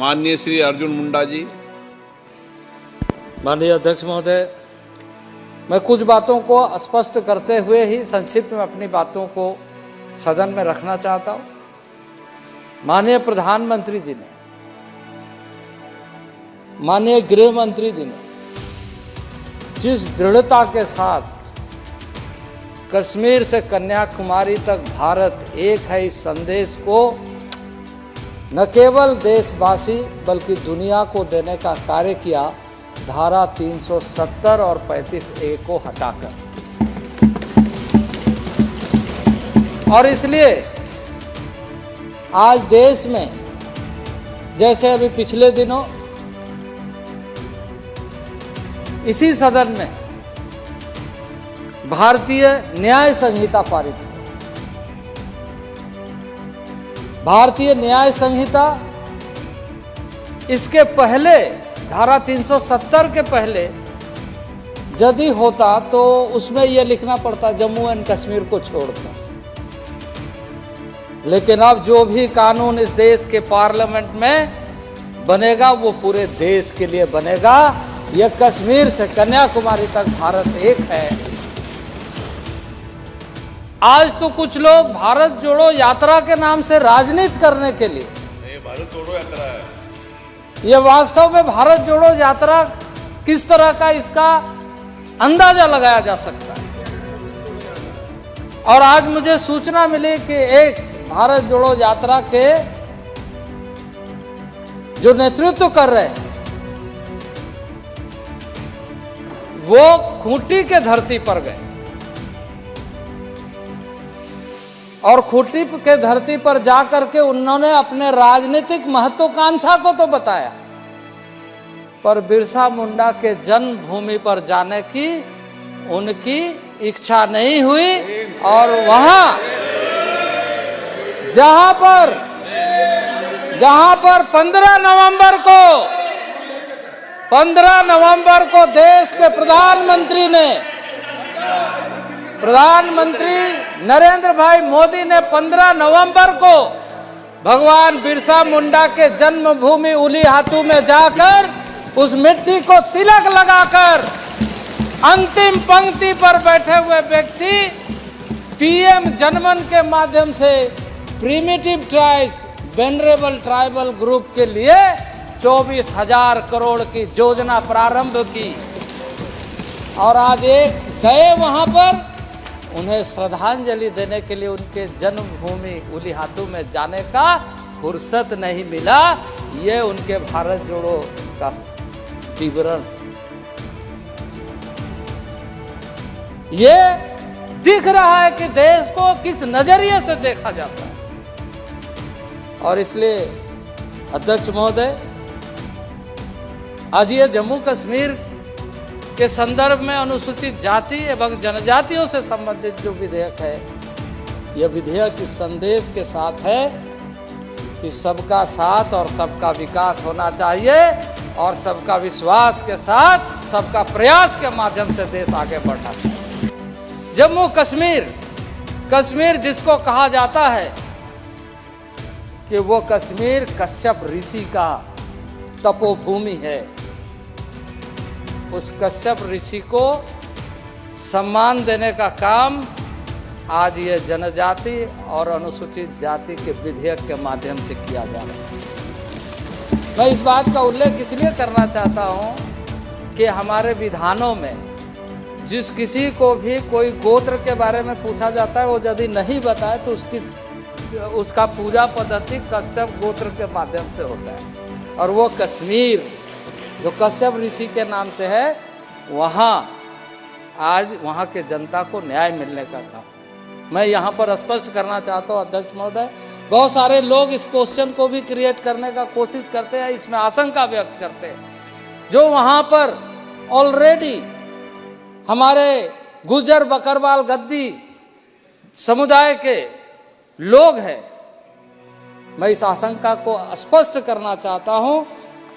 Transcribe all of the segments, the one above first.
माननीय श्री अर्जुन मुंडा जी। माननीय अध्यक्ष महोदय, मैं कुछ बातों को स्पष्ट करते हुए ही संक्षिप्त में अपनी बातों को सदन में रखना चाहता हूं। माननीय प्रधानमंत्री जी ने, माननीय गृह मंत्री जी ने जिस दृढ़ता के साथ कश्मीर से कन्याकुमारी तक भारत एक है इस संदेश को न केवल देशवासी बल्कि दुनिया को देने का कार्य किया, धारा 370 और 35A को हटाकर। और इसलिए आज देश में, जैसे अभी पिछले दिनों इसी सदन में भारतीय न्याय संहिता पारित हुई। भारतीय न्याय संहिता, इसके पहले धारा 370 के पहले यदि होता तो उसमें यह लिखना पड़ता जम्मू एंड कश्मीर को छोड़कर। लेकिन अब जो भी कानून इस देश के पार्लियामेंट में बनेगा वो पूरे देश के लिए बनेगा। यह कश्मीर से कन्याकुमारी तक भारत एक है। आज तो कुछ लोग भारत जोड़ो यात्रा के नाम से राजनीति करने के लिए, भारत जोड़ो यात्रा है, यह वास्तव में भारत जोड़ो यात्रा किस तरह का, इसका अंदाजा लगाया जा सकता है। और आज मुझे सूचना मिली कि एक भारत जोड़ो यात्रा के जो नेतृत्व कर रहे हैं वो खूंटी के धरती पर गए और खूंटी के धरती पर जाकर के उन्होंने अपने राजनीतिक महत्वाकांक्षा को तो बताया, पर बिरसा मुंडा के जन्मभूमि पर जाने की उनकी इच्छा नहीं हुई। और वहां जहां पर 15 नवंबर को देश के प्रधानमंत्री नरेंद्र भाई मोदी ने 15 नवंबर को भगवान बिरसा मुंडा के जन्मभूमि उलीहातू में जाकर उस मिट्टी को तिलक लगाकर अंतिम पंक्ति पर बैठे हुए व्यक्ति पीएम जनमन के माध्यम से primitive tribes venerable tribal group के लिए 24,000 करोड़ की योजना प्रारंभ की। और आज एक गए वहां पर, उन्हें श्रद्धांजलि देने के लिए उनके जन्मभूमि उलीहातू में जाने का फुर्सत नहीं मिला। ये उनके भारत जोड़ो का विवरण। ये दिख रहा है कि देश को किस नजरिए से देखा जाता है। और इसलिए अध्यक्ष महोदय, आज ये जम्मू कश्मीर के संदर्भ में अनुसूचित जाति एवं जनजातियों से संबंधित जो विधेयक है, यह विधेयक इस संदेश के साथ है कि सबका साथ और सबका विकास होना चाहिए और सबका विश्वास के साथ सबका प्रयास के माध्यम से देश आगे बढ़ना चाहिए। जम्मू कश्मीर जिसको कहा जाता है कि वो कश्मीर कश्यप ऋषि का तपोभूमि है, उस कश्यप ऋषि को सम्मान देने का काम आज ये जनजाति और अनुसूचित जाति के विधेयक के माध्यम से किया जा रहा है। मैं इस बात का उल्लेख इसलिए करना चाहता हूँ कि हमारे विधानों में जिस किसी को भी कोई गोत्र के बारे में पूछा जाता है, वो यदि नहीं बताए तो उसका पूजा पद्धति कश्यप गोत्र के माध्यम से होता है। और वो कश्मीर जो कश्यप ऋषि के नाम से है, वहाँ आज वहाँ के जनता को न्याय मिलने का काम मैं यहाँ पर स्पष्ट करना चाहता हूँ। अध्यक्ष महोदय, बहुत सारे लोग इस क्वेश्चन को भी क्रिएट करने का कोशिश करते हैं, इसमें आशंका व्यक्त करते हैं। जो वहाँ पर ऑलरेडी हमारे गुज्जर बकरवाल गद्दी समुदाय के लोग हैं, मैं इस आशंका को स्पष्ट करना चाहता हूँ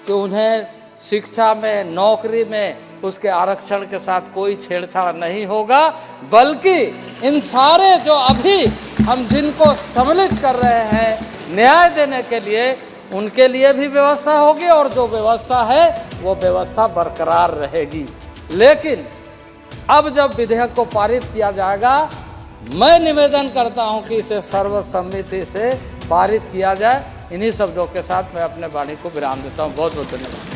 कि उन्हें शिक्षा में, नौकरी में उसके आरक्षण के साथ कोई छेड़छाड़ नहीं होगा, बल्कि इन सारे जो अभी हम जिनको सम्मिलित कर रहे हैं न्याय देने के लिए, उनके लिए भी व्यवस्था होगी और जो व्यवस्था है वो व्यवस्था बरकरार रहेगी। लेकिन अब जब विधेयक को पारित किया जाएगा, मैं निवेदन करता हूं कि इसे सर्वसम्मति से पारित किया जाए। इन्हीं शब्दों के साथ मैं अपने वाणी को विराम देता हूं। बहुत बहुत धन्यवाद।